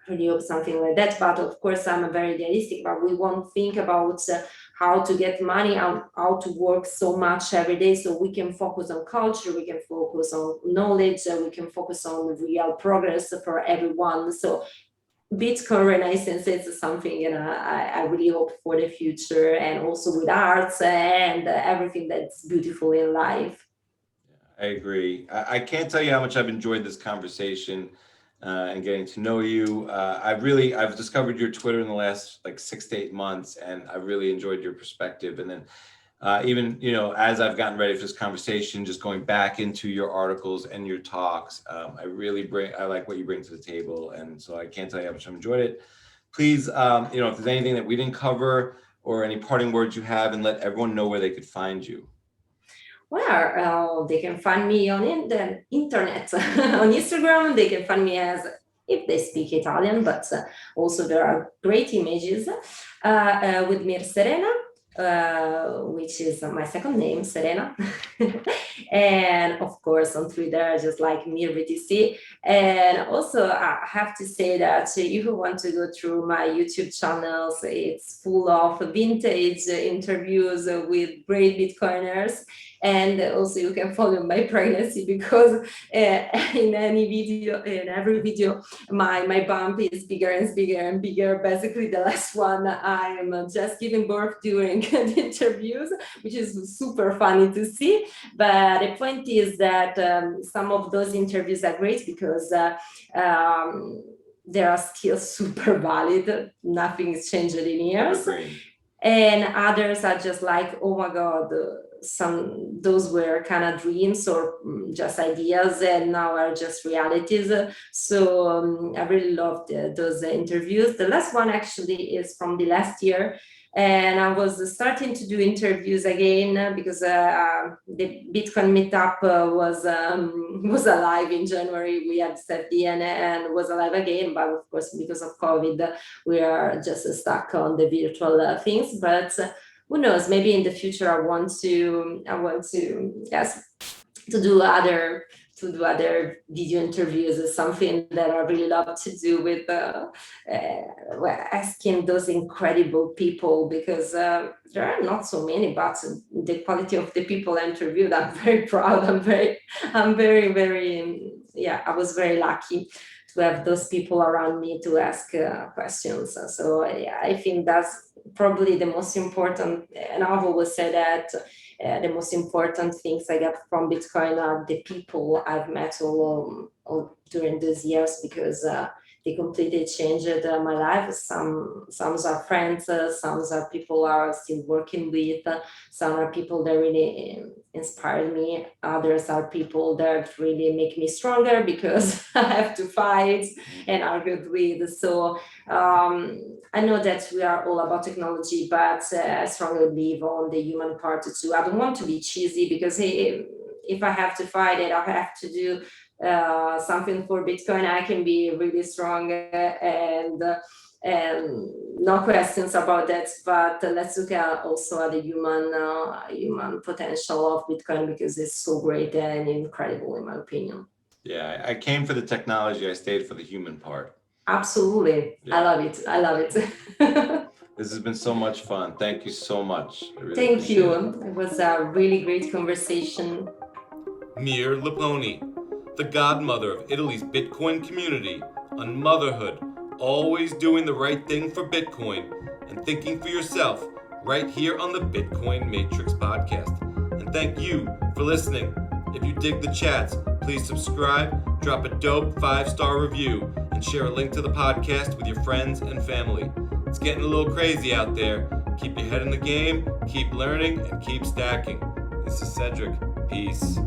really something like that. But of course, I'm very idealistic, but we won't think about how to get money, how to work so much every day, so we can focus on culture, we can focus on knowledge, we can focus on real progress for everyone. So Bitcoin Renaissance is something, I really hope for the future, and also with arts and everything that's beautiful in life. I agree. I can't tell you how much I've enjoyed this conversation and getting to know you. I've discovered your Twitter in the last like 6 to 8 months, and I really enjoyed your perspective. And then even, as I've gotten ready for this conversation, just going back into your articles and your talks, I like what you bring to the table. And so I can't tell you how much I've enjoyed it. Please, if there's anything that we didn't cover or any parting words you have, and let everyone know where they could find you. Well, they can find me on the internet, on Instagram. They can find me as, if they speak Italian, but also there are great images with Mir Serena, which is my second name, Serena. And of course on Twitter, just like Mir BTC. And also I have to say that if you want to go through my YouTube channels, it's full of vintage interviews with great Bitcoiners. And also you can follow my pregnancy, because in every video, my bump is bigger and bigger and bigger. Basically, the last one, I'm just giving birth during the interviews, which is super funny to see. But the point is that some of those interviews are great because they are still super valid. Nothing is changed in years. And others are just like, oh my God, those were kind of dreams or just ideas, and now are just realities. So I really loved those interviews. The last one actually is from the last year, and I was starting to do interviews again because the Bitcoin meetup was alive in January. We had set the end and was alive again, but of course because of COVID, we are just stuck on the virtual things. But who knows? Maybe in the future I want to do other video interviews. Is something that I really love to do with asking those incredible people, because there are not so many, but the quality of the people interviewed, I'm very proud. I'm very I was very lucky to have those people around me to ask questions. So I think that's probably the most important. And I've always said that the most important things I get from Bitcoin are the people I've met all during these years, because they completely changed my life. Some are friends, some are people are still working with, some are people that really inspired me. Others are people that really make me stronger because I have to fight and argue with. So I know that we are all about technology, but I strongly believe on the human part too. I don't want to be cheesy, because if I have to fight it, I have to do something for Bitcoin. I can be really strong and no questions about that. But let's look at also at the human potential of Bitcoin, because it's so great and incredible in my opinion. Yeah, I came for the technology. I stayed for the human part. Absolutely. Yeah. I love it. This has been so much fun. Thank you so much. Really Thank you. It was a really great conversation. Mir Liponi, the godmother of Italy's Bitcoin community, on motherhood, always doing the right thing for Bitcoin and thinking for yourself, right here on the Bitcoin Matrix podcast. And thank you for listening. If you dig the chats, please subscribe, drop a dope 5-star review, and share a link to the podcast with your friends and family. It's getting a little crazy out there. Keep your head in the game, keep learning, and keep stacking. This is Cedric. Peace.